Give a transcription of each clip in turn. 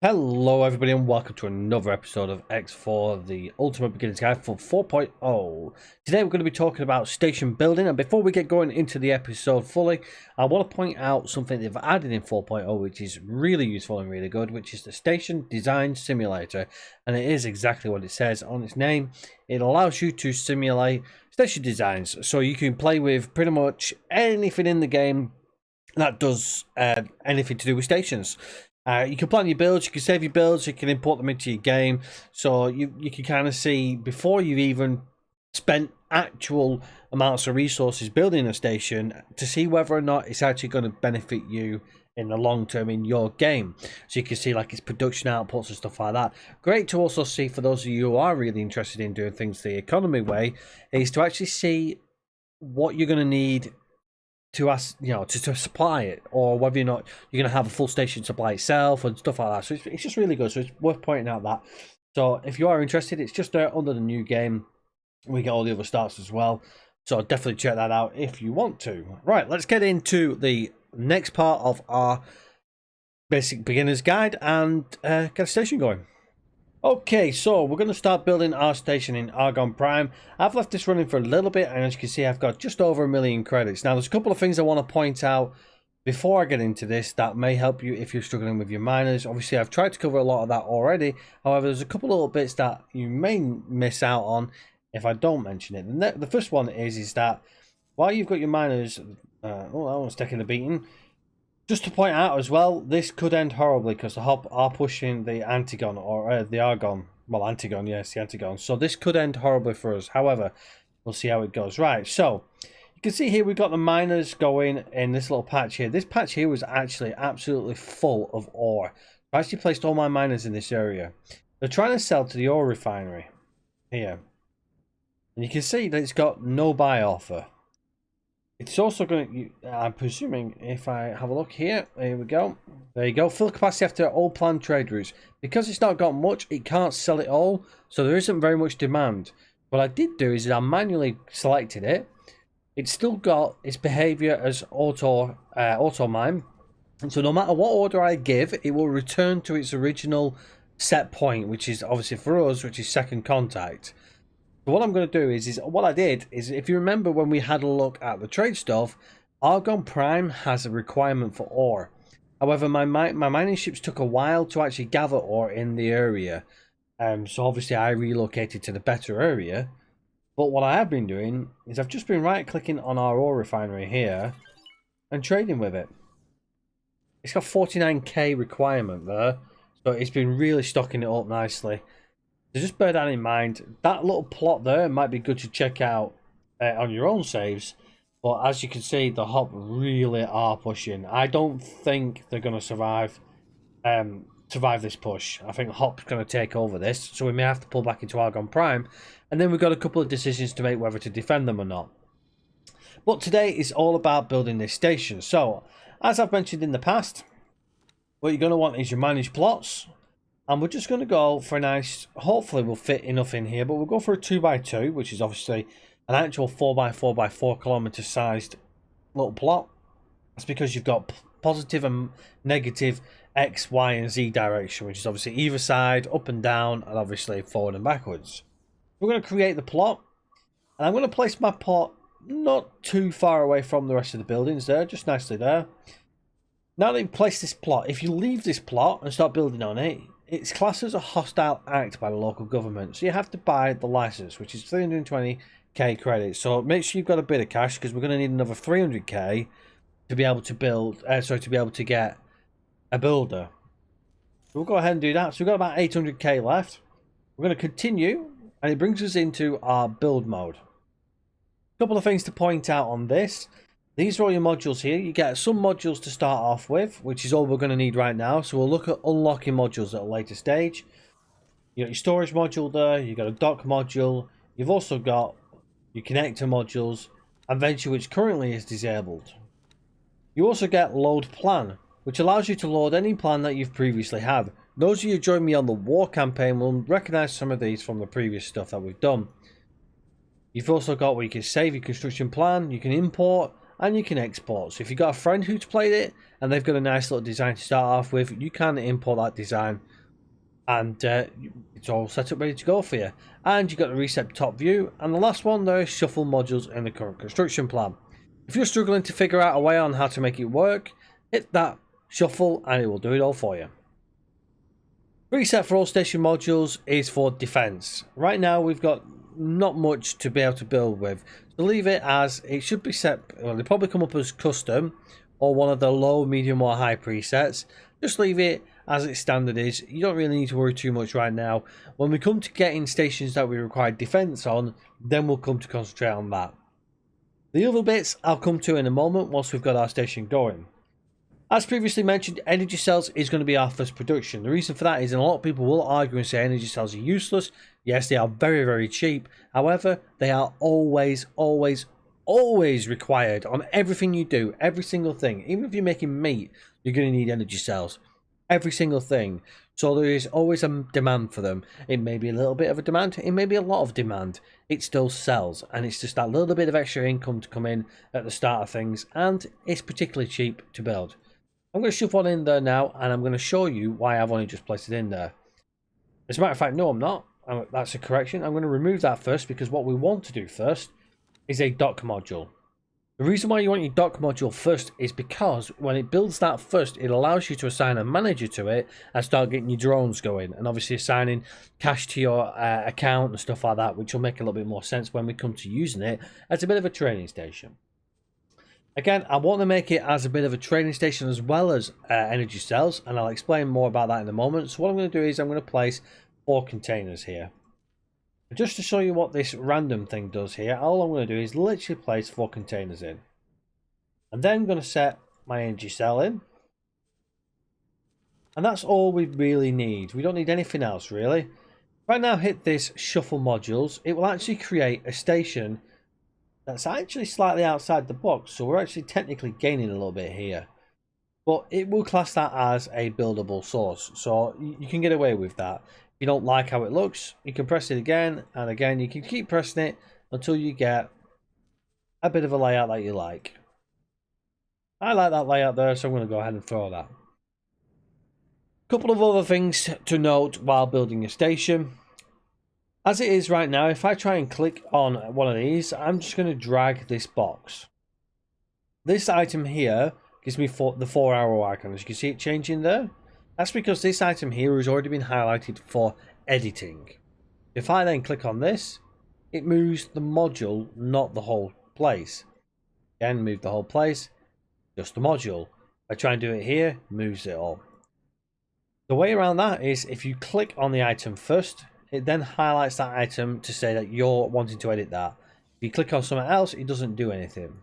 Hello everybody and welcome to another episode of X4, the Ultimate Beginner's Guide for 4.0. Today we're going to be talking about station building, and before we get going into the episode fully, I want to point out something they've added in 4.0 which is really useful and really good, which is the Station Design Simulator. And it is exactly what it says on its name. It allows you to simulate station designs, so you can play with pretty much anything in the game that does anything to do with stations. You can plan your builds, you can save your builds, you can import them into your game, so you can kind of see before you've even spent actual amounts of resources building a station to see whether or not it's actually going to benefit you in the long term in your game. So you can see like its production outputs and stuff like that. Great to also see for those of you who are really interested in doing things the economy way, is to actually see what you're going to need to ask, to supply it, or whether or not you're going to have a full station supply itself and stuff like that. So it's just really good. So it's worth pointing out that. So if you are interested, it's just there under the new game. We get all the other starts as well. So definitely check that out if you want to. Right, let's get into the next part of our basic beginner's guide and get a station going. Okay, so we're going to start building our station in Argon Prime. I've left this running for a little bit, and as you can see, I've got just over 1 million credits. Now, there's a couple of things I want to point out before I get into this that may help you if you're struggling with your miners. Obviously, I've tried to cover a lot of that already. However, there's a couple of little bits that you may miss out on if I don't mention it. The first one is that while you've got your miners... that one's taking the beating. Just to point out as well, this could end horribly because the Hop are pushing the Antigon, or the Argon. Well, Antigon, yes, the Antigon. So this could end horribly for us. However, we'll see how it goes. Right, so you can see here we've got the miners going in this little patch here. This patch here was actually absolutely full of ore. I actually placed all my miners in this area. They're trying to sell to the ore refinery here. And you can see that it's got no buy offer. It's also going to, I'm presuming, if I have a look here, here we go. There you go, full capacity after all planned trade routes. Because it's not got much, it can't sell it all, so there isn't very much demand. What I did do is I manually selected it. It's still got its behavior as auto mine. And so no matter what order I give, it will return to its original set point, which is obviously for us, which is second contact. What I'm going to do is what I did is, if you remember when we had a look at the trade stuff, Argon Prime has a requirement for ore. However, my mining ships took a while to actually gather ore in the area. So obviously I relocated to the better area. But what I have been doing is I've just been right clicking on our ore refinery here and trading with it. It's got 49k requirement there. So it's been really stocking it up nicely. So just bear that in mind. That little plot there might be good to check out on your own saves. But as you can see, the Hop really are pushing. I don't think they're going to survive this push. I think Hop's going to take over this. So we may have to pull back into Argon Prime. And then we've got a couple of decisions to make whether to defend them or not. But today is all about building this station. So, as I've mentioned in the past, what you're going to want is your managed plots. And we're just going to go for a nice, hopefully we'll fit enough in here, but we'll go for a 2x2, which is obviously an actual 4x4x4 kilometer sized little plot. That's because you've got positive and negative X, Y, and Z direction, which is obviously either side, up and down, and obviously forward and backwards. We're going to create the plot, and I'm going to place my plot not too far away from the rest of the buildings there, just nicely there. Now that you've placed this plot, if you leave this plot and start building on it, it's classed as a hostile act by the local government, so you have to buy the license, which is 320k credits. So make sure you've got a bit of cash, because we're going to need another 300k to be able to build. To be able to get a builder. So we'll go ahead and do that. So we've got about 800k left. We're going to continue, and it brings us into our build mode. A couple of things to point out on this. These are all your modules here. You get some modules to start off with, which is all we're going to need right now. So we'll look at unlocking modules at a later stage. You got your storage module there. You've got a dock module. You've also got your connector modules, and Venture, which currently is disabled. You also get load plan, which allows you to load any plan that you've previously had. Those of you who joined me on the war campaign will recognize some of these from the previous stuff that we've done. You've also got where you can save your construction plan, you can import, and you can export. So if you've got a friend who's played it and they've got a nice little design to start off with, you can import that design, and it's all set up ready to go for you. And you've got the reset top view, and the last one there is shuffle modules in the current construction plan. If you're struggling to figure out a way on how to make it work, hit that shuffle and it will do it all for you. Reset for all station modules is for defense. Right now we've got not much to be able to build with, so leave it as it should be set. Well, they probably come up as custom or one of the low, medium or high presets. Just leave it as its standard is. You don't really need to worry too much right now. When we come to getting stations that we require defense on, then we'll come to concentrate on that. The other bits I'll come to in a moment once we've got our station going. As previously mentioned, energy cells is going to be our first production. The reason for that is, and a lot of people will argue and say energy cells are useless. Yes, they are very, very cheap. However, they are always required on everything you do, every single thing. Even if you're making meat, you're going to need energy cells. Every single thing. So there is always a demand for them. It may be a little bit of a demand, it may be a lot of demand. It still sells, and it's just that little bit of extra income to come in at the start of things, and it's particularly cheap to build. I'm going to shove one in there now, and I'm going to show you why I've only just placed it in there. As a matter of fact, no, I'm not. That's a correction. I'm going to remove that first, because what we want to do first is a dock module. The reason why you want your dock module first is because when it builds that first, it allows you to assign a manager to it and start getting your drones going, and obviously assigning cash to your account and stuff like that, which will make a little bit more sense when we come to using it as a bit of a training station. Again, I want to make it as a bit of a training station as well as energy cells, and I'll explain more about that in a moment. So what I'm going to do is I'm going to place 4 containers here. Just to show you what this random thing does here, all I'm going to do is literally place 4 containers in. And then I'm going to set my energy cell in. And that's all we really need. We don't need anything else really. Right now, hit this shuffle modules. It will actually create a station that's actually slightly outside the box. So we're actually technically gaining a little bit here. But it will class that as a buildable source. So you can get away with that. If you don't like how it looks, you can press it again and again. You can keep pressing it until you get a bit of a layout that you like. I like that layout there, so I'm going to go ahead and throw that. A couple of other things to note while building a station. As it is right now, if I try and click on one of these, I'm just going to drag this box. This item here gives me the 4 arrow icon. As you can see it changing there. That's because this item here has already been highlighted for editing. If I then click on this, it moves the module, not the whole place. Again, move the whole place, just the module. If I try and do it here, moves it all. The way around that is if you click on the item first, it then highlights that item to say that you're wanting to edit that. If you click on something else, it doesn't do anything.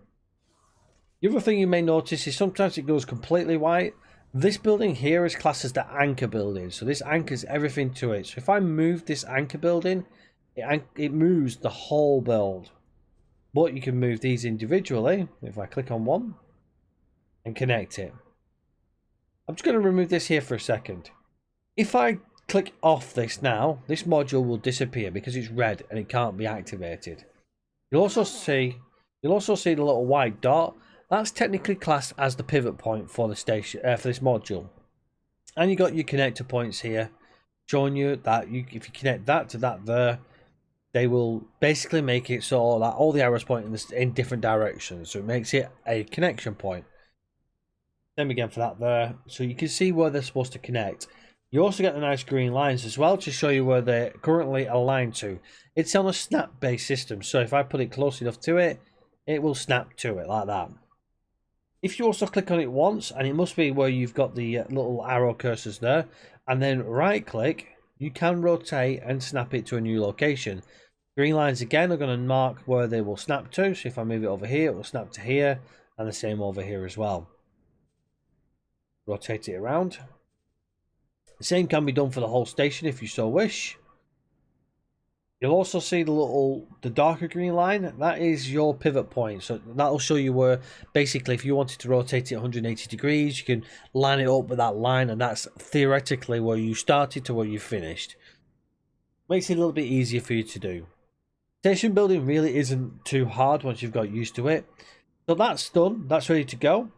The other thing you may notice is sometimes it goes completely white. This building here is classed as the anchor building, so this anchors everything to it. So if I move this anchor building, it moves the whole build. But you can move these individually. If I click on one and connect it. I'm just going to remove this here for a second. If I click off this now, this module will disappear because it's red and it can't be activated. You'll also see the little white dot. That's technically classed as the pivot point for the station for this module. And you got your connector points here, showing you that if you connect that to that there, they will basically make it so that all the arrows point in different directions. So it makes it a connection point. Same again for that there, so you can see where they're supposed to connect. You also get the nice green lines as well to show you where they're currently aligned to. It's on a snap based system, so if I put it close enough to it, it will snap to it like that. If you also click on it once, and it must be where you've got the little arrow cursors there, and then right click, you can rotate and snap it to a new location. Green lines again are going to mark where they will snap to, so if I move it over here, it will snap to here, and the same over here as well. Rotate it around. The same can be done for the whole station if you so wish. You'll also see the darker green line. That is your pivot point. So that'll show you where, basically, if you wanted to rotate it 180 degrees, you can line it up with that line, and that's theoretically where you started to where you finished. Makes it a little bit easier for you to do. Station building really isn't too hard once you've got used to it. So that's done. That's ready to go.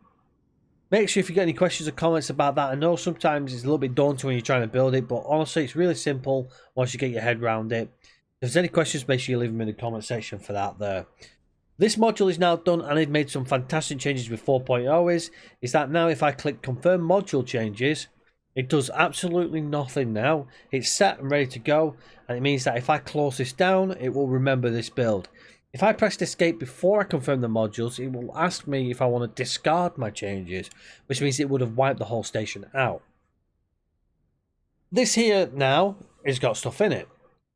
Make sure if you get any questions or comments about that. I know sometimes it's a little bit daunting when you're trying to build it, but honestly, it's really simple once you get your head around it. If there's any questions, make sure you leave them in the comment section for that there. This module is now done, and it made some fantastic changes with 4.0 is that now if I click confirm module changes, it does absolutely nothing now. It's set and ready to go, and it means that if I close this down, it will remember this build. If I pressed escape before I confirm the modules, it will ask me if I want to discard my changes, which means it would have wiped the whole station out. This here now has got stuff in it.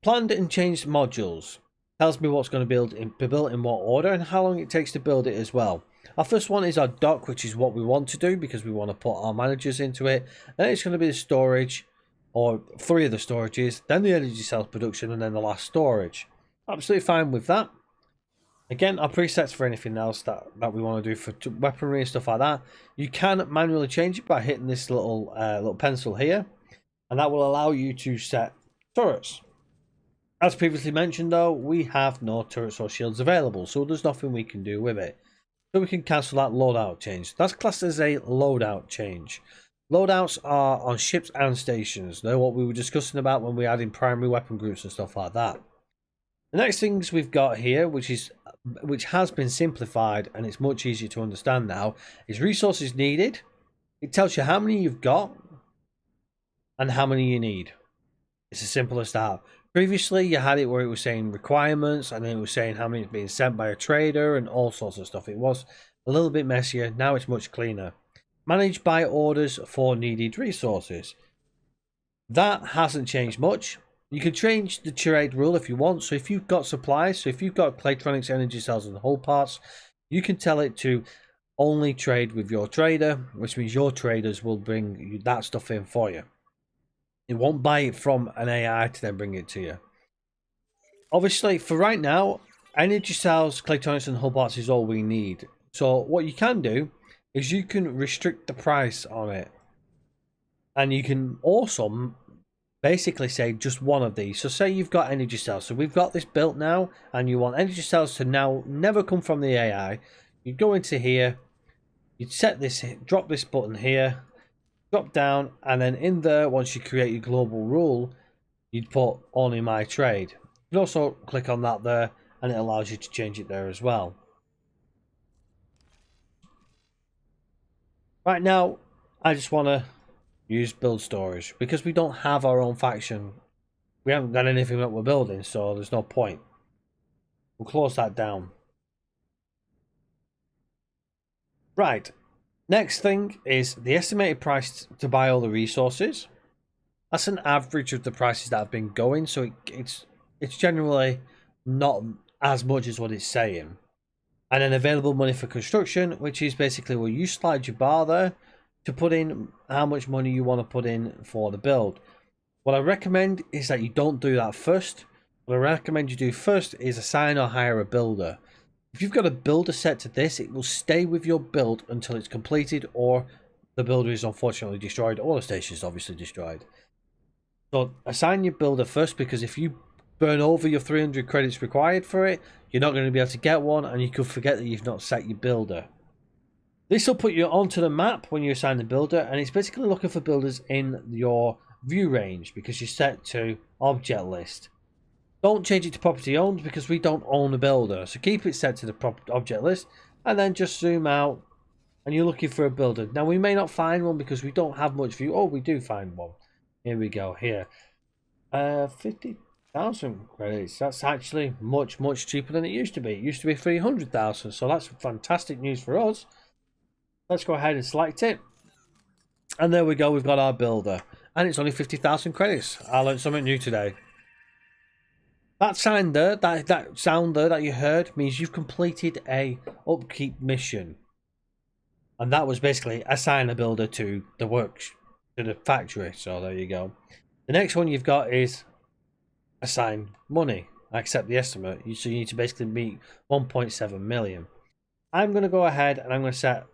Planned and changed modules. Tells me what's going to be built in what order and how long it takes to build it as well. Our first one is our dock, which is what we want to do because we want to put our managers into it. Then it's going to be the storage, or 3 of the storages, then the energy cells production, and then the last storage. Absolutely fine with that. Again, our presets for anything else that we want to do for weaponry and stuff like that. You can manually change it by hitting this little pencil here, and that will allow you to set turrets. As previously mentioned though, we have no turrets or shields available, so there's nothing we can do with it. So we can cancel that loadout change. That's classed as a loadout change. Loadouts are on ships and stations. They're what we were discussing about when we add in primary weapon groups and stuff like that. The next things we've got here, which has been simplified and it's much easier to understand now, is resources needed. It tells you how many you've got and how many you need. It's as simple as that. Previously, you had it where it was saying requirements, and then it was saying how many is being sent by a trader and all sorts of stuff. It was a little bit messier. Now it's much cleaner. Managed by orders for needed resources. That hasn't changed much. You can change the trade rule if you want. So if you've got supplies, so if you've got Claytronics, energy cells, and hull parts, you can tell it to only trade with your trader, which means your traders will bring that stuff in for you. It won't buy it from an AI to then bring it to you. Obviously, for right now, energy cells, Claytronics, and hull parts is all we need. So what you can do is you can restrict the price on it. And you can also basically say just one of these. So say you've got energy cells. So we've got this built now, and you want energy cells to now never come from the AI. You go into here, you'd set this, drop this button here, drop down, and then in there, once you create your global rule, you'd put only my trade. You can also click on that there, and it allows you to change it there as well. Right now, I just want to use build storage because we don't have our own faction. We haven't got anything that we're building, so there's no point. We'll close that down. Right. Next thing is the estimated price to buy all the resources. That's an average of the prices that have been going, so it's generally not as much as what it's saying. And then available money for construction, which is basically where you slide your bar there to put in how much money you want to put in for the build. What I recommend is that you don't do that first. What I recommend you do first is assign or hire a builder. If you've got a builder set to this, it will stay with your build until it's completed or the builder is unfortunately destroyed or the station is obviously destroyed. So assign your builder first, because if you burn over your 300 credits required for it, you're not going to be able to get one, and you could forget that you've not set your builder. This will put you onto the map when you assign the builder, and it's basically looking for builders in your view range because you're set to object list. Don't change it to property owned because we don't own a builder, so keep it set to the object list and then just zoom out and you're looking for a builder. Now we may not find one because we don't have much view. Oh, we do find one. Here we go. Here, 50,000 credits. That's actually much cheaper than it used to be. It used to be 300,000, so that's fantastic news for us. Let's go ahead and select it, and there we go. We've got our builder, and it's only 50,000 credits. I learned something new today. That sign there, that sound there that you heard means you've completed a upkeep mission. And that was basically assign a builder to the to the factory. So there you go. The next one you've got is assign money. Accept the estimate. So you need to basically meet 1.7 million. I'm going to go ahead and I'm going to set,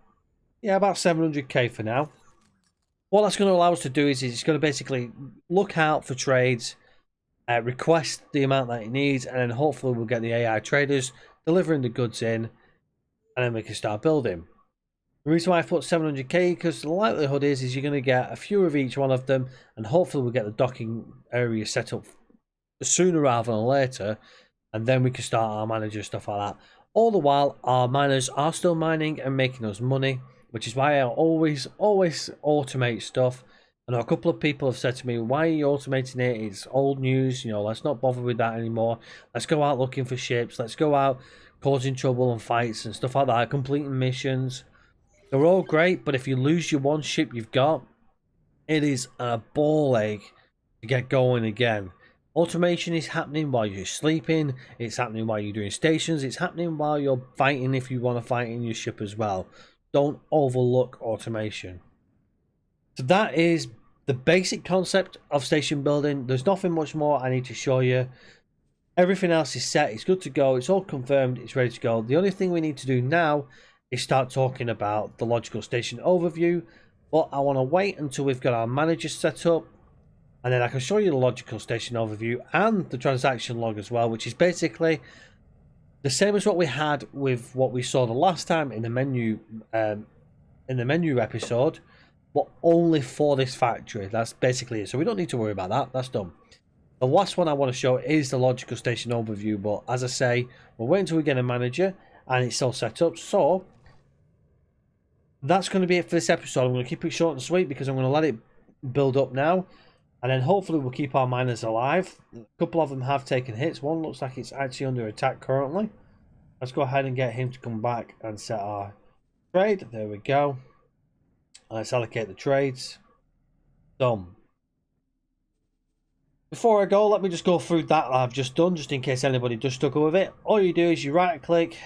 about 700k for now. What that's going to allow us to do is it's going to basically look out for trades, request the amount that it needs, and then hopefully we'll get the AI traders delivering the goods in. and then we can start building. The reason why I put 700k, because the likelihood is you're going to get a few of each one of them, and hopefully we'll get the docking area set up sooner rather than later, and then we can start our manager, stuff like that. All the while, our miners are still mining and making us money, which is why I always automate stuff. I know a couple of people have said to me, why are you automating it? It's old news, let's not bother with that anymore. Let's go out looking for ships. Let's go out causing trouble and fights and stuff like that, completing missions. They're all great, but if you lose your one ship you've got, it is a ball ache to get going again. Automation is happening while you're sleeping, it's happening while you're doing stations, it's happening while you're fighting if you want to fight in your ship as well. Don't overlook automation. So that is the basic concept of station building. There's nothing much more I need to show you. Everything else is set, it's good to go, it's all confirmed, it's ready to go. The only thing we need to do now is start talking about the logical station overview, but I want to wait until we've got our manager set up, and then I can show you the logical station overview and the transaction log as well, which is basically the same as what we had with what we saw the last time in the menu episode, but only for this factory. That's basically it. So we don't need to worry about that. That's done. The last one I want to show is the logical station overview, but as I say, we'll wait until we get a manager and it's all set up. So that's going to be it for this episode. I'm going to keep it short and sweet because I'm going to let it build up now. And then hopefully we'll keep our miners alive. A couple of them have taken hits. One looks like it's actually under attack currently. Let's go ahead and get him to come back and set our trade. There we go. Let's allocate the trades. Done. Before I go, let me just go through that I've just done, just in case anybody does struggle with it. All you do is you right click,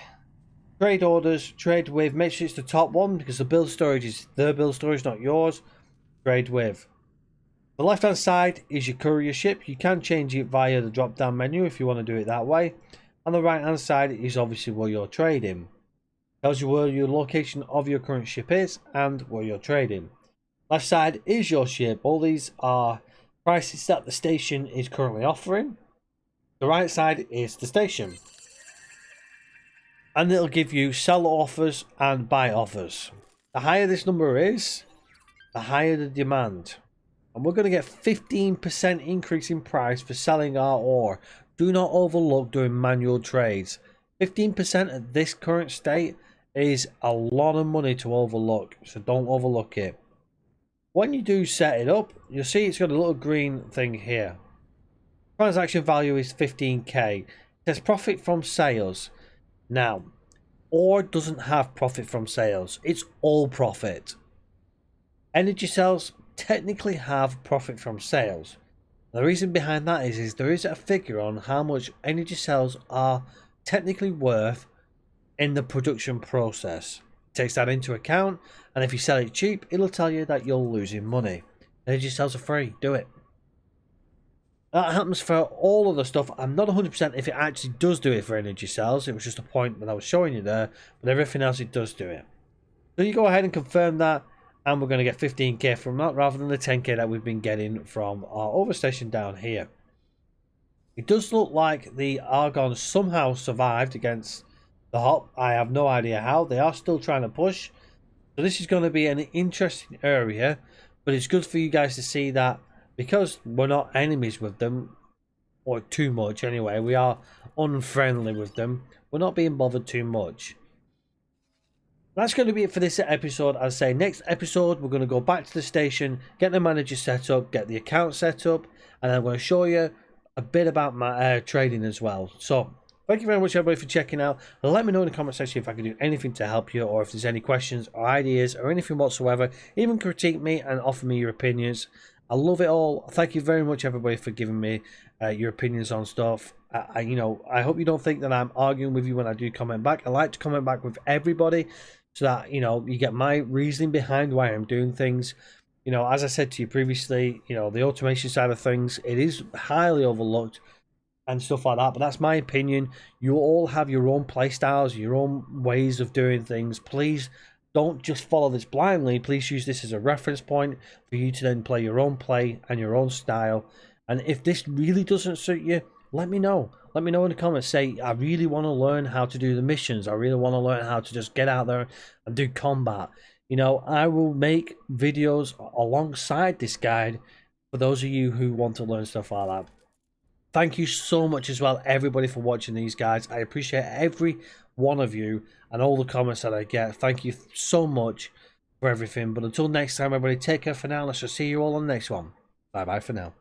trade orders, trade with, make sure it's the top one because the build storage is their build storage, not yours. Trade with. The left hand side is your courier ship. You can change it via the drop down menu if you want to do it that way. And the right hand side is obviously where you're trading. Tells you where your location of your current ship is and where you're trading. Left side is your ship. All these are prices that the station is currently offering. The right side is the station. And it'll give you sell offers and buy offers. The higher this number is, the higher the demand. And we're going to get 15% increase in price for selling our ore. Do not overlook doing manual trades. 15% at this current state is a lot of money to overlook, so don't overlook it. When you do set it up, you'll see it's got a little green thing here. Transaction value is 15k. It says profit from sales. Now, ore doesn't have profit from sales. It's all profit. Energy cells technically have profit from sales. The reason behind that is there is a figure on how much energy cells are technically worth in the production process. It takes that into account, and if you sell it cheap, it'll tell you that you're losing money. Energy cells are free, do it. That happens for all of the stuff. I'm not 100% if it actually does do it for energy cells. It was just a point that I was showing you there, but everything else it does do it. So you go ahead and confirm that, and we're going to get 15k from that rather than the 10k that we've been getting from our overstation down here. It does look like the Argon somehow survived against the Hop. I have no idea how. They are still trying to push. So this is going to be an interesting area, but it's good for you guys to see that because we're not enemies with them, or too much anyway. We are unfriendly with them. We're not being bothered too much. That's going to be it for this episode. As I say, next episode we're going to go back to the station, get the manager set up, get the account set up, and I'm going to show you a bit about my trading as well. So thank you very much everybody for checking out. Let me know in the comment section if I can do anything to help you, or if there's any questions or ideas or anything whatsoever. Even critique me and offer me your opinions. I love it all. Thank you very much everybody for giving me your opinions on stuff. I hope you don't think that I'm arguing with you when I do comment back. I like to comment back with everybody, so that you get my reasoning behind why I'm doing things. As I said to you previously, the automation side of things, it is highly overlooked and stuff like that, but that's my opinion. You all have your own play styles, your own ways of doing things. Please don't just follow this blindly. Please use this as a reference point for you to then play your own play and your own style. And if this really doesn't suit you, let me know. let me know in the comments. Say, I really want to learn how to do the missions. I really want to learn how to just get out there and do combat. You know, I will make videos alongside this guide for those of you who want to learn stuff like that. Thank you so much as well, everybody, for watching these guys. I appreciate every one of you and all the comments that I get. Thank you so much for everything. But until next time, everybody, take care for now. Let's just see you all on the next one. Bye bye for now.